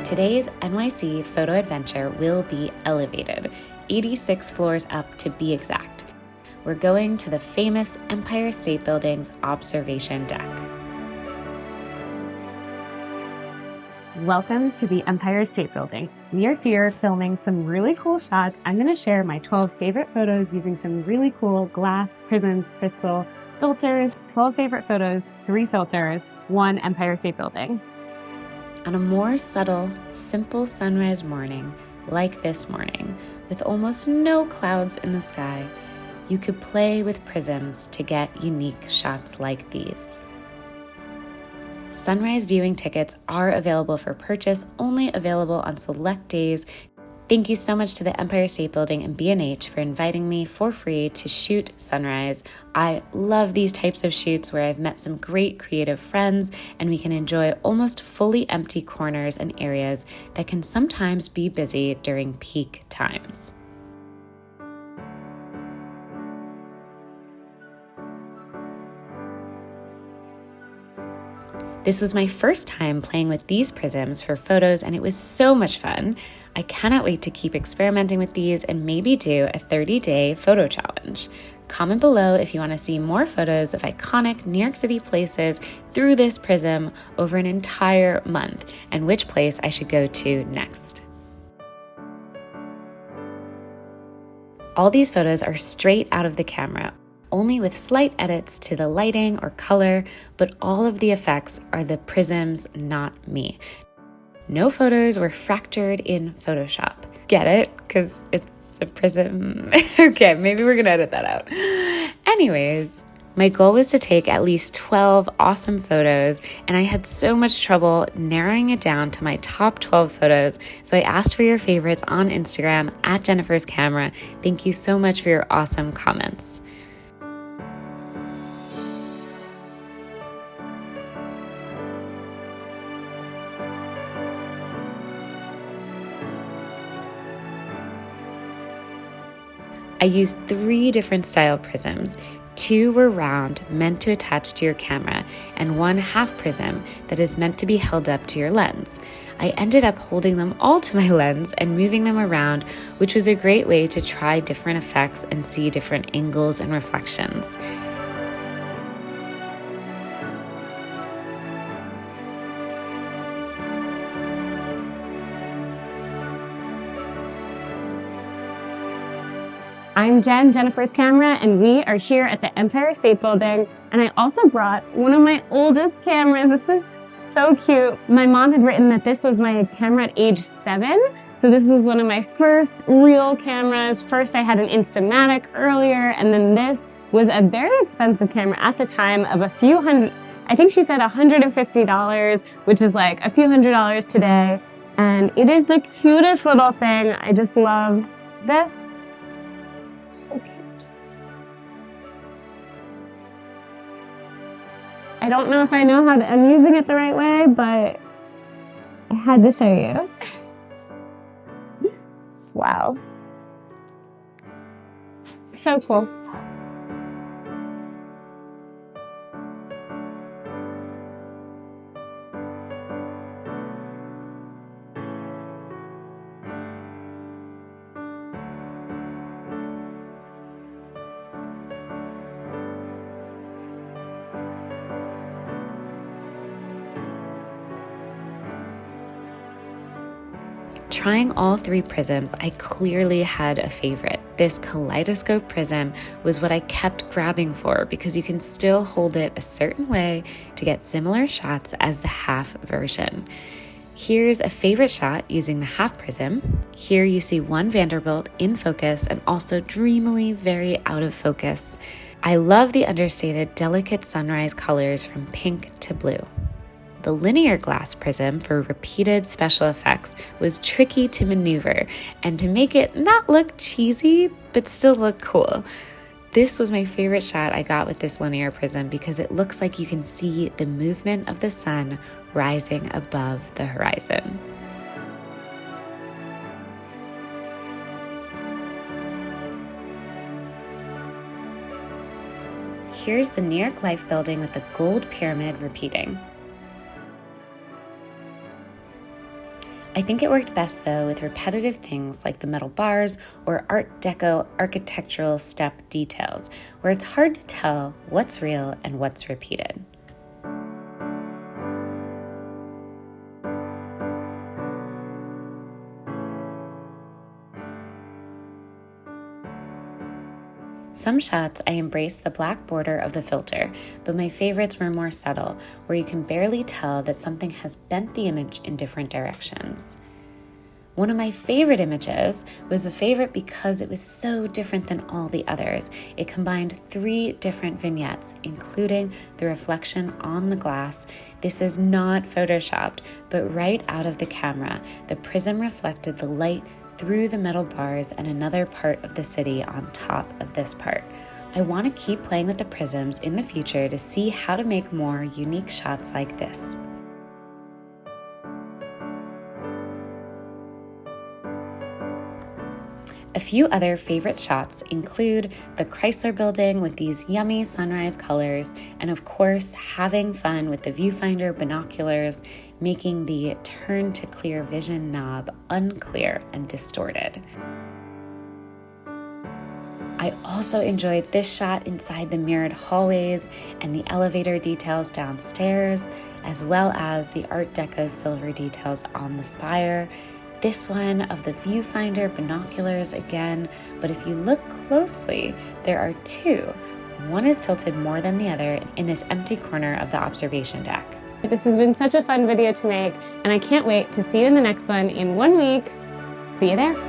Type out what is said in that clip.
Today's NYC Photo Adventure will be elevated, 86 floors up to be exact. We're going to the famous Empire State Building's observation deck. Welcome to the Empire State Building. We are here filming some really cool shots. I'm going to share my 12 favorite photos using some really cool glass, prisms, crystal, filters, 12 favorite photos, 3 filters, 1 Empire State Building. On a more subtle, simple sunrise morning, like this morning, with almost no clouds in the sky, you could play with prisms to get unique shots like these. Sunrise viewing tickets are available for purchase, only available on select days. Thank you so much to the Empire State Building and B&H for inviting me for free to shoot sunrise. I love these types of shoots where I've met some great creative friends and we can enjoy almost fully empty corners and areas that can sometimes be busy during peak times. This was my first time playing with these prisms for photos, and it was so much fun. I cannot wait to keep experimenting with these and maybe do a 30-day photo challenge. Comment below if you want to see more photos of iconic New York City places through this prism over an entire month, and which place I should go to next. All these photos are straight out of the camera, only with slight edits to the lighting or color, but all of the effects are the prisms, not me. No photos were fractured in Photoshop. Get it? Because it's a prism. Okay, maybe we're gonna edit that out. Anyways, my goal was to take at least 12 awesome photos, and I had so much trouble narrowing it down to my top 12 photos, so I asked for your favorites on Instagram at Jennifer's Camera. Thank you so much for your awesome comments. I used 3 different style prisms. 2 were round, meant to attach to your camera, and 1 half prism that is meant to be held up to your lens. I ended up holding them all to my lens and moving them around, which was a great way to try different effects and see different angles and reflections. I'm Jen, Jennifer's Camera, and we are here at the Empire State Building. And I also brought one of my oldest cameras. This is so cute. My mom had written that this was my camera at age 7. So this was one of my first real cameras. First I had an Instamatic earlier, and then this was a very expensive camera at the time of a few hundred, I think she said $150, which is like a few $100s today. And it is the cutest little thing. I just love this. So cute. I don't know if I know I'm using it the right way, but I had to show you. Wow. So cool. Trying all 3 prisms, I clearly had a favorite. This kaleidoscope prism was what I kept grabbing for because you can still hold it a certain way to get similar shots as the half version. Here's a favorite shot using the half prism. Here you see one Vanderbilt in focus and also dreamily very out of focus. I love the understated, delicate sunrise colors from pink to blue. The linear glass prism for repeated special effects was tricky to maneuver and to make it not look cheesy, but still look cool. This was my favorite shot I got with this linear prism because it looks like you can see the movement of the sun rising above the horizon. Here's the New York Life building with the gold pyramid repeating. I think it worked best though with repetitive things like the metal bars or Art Deco architectural step details, where it's hard to tell what's real and what's repeated. Some shots I embraced the black border of the filter, but my favorites were more subtle, where you can barely tell that something has bent the image in different directions. One of my favorite images was a favorite because it was so different than all the others. It combined 3 different vignettes, including the reflection on the glass. This is not photoshopped, but right out of the camera, the prism reflected the light through the metal bars and another part of the city on top of this part. I want to keep playing with the prisms in the future to see how to make more unique shots like this. A few other favorite shots include the Chrysler Building with these yummy sunrise colors, and of course, having fun with the viewfinder binoculars, making the turn to clear vision knob unclear and distorted. I also enjoyed this shot inside the mirrored hallways and the elevator details downstairs, as well as the Art Deco silver details on the spire. This one of the viewfinder binoculars again, but if you look closely, there are 2. One is tilted more than the other in this empty corner of the observation deck. This has been such a fun video to make, and I can't wait to see you in the next one in 1 week. See you there.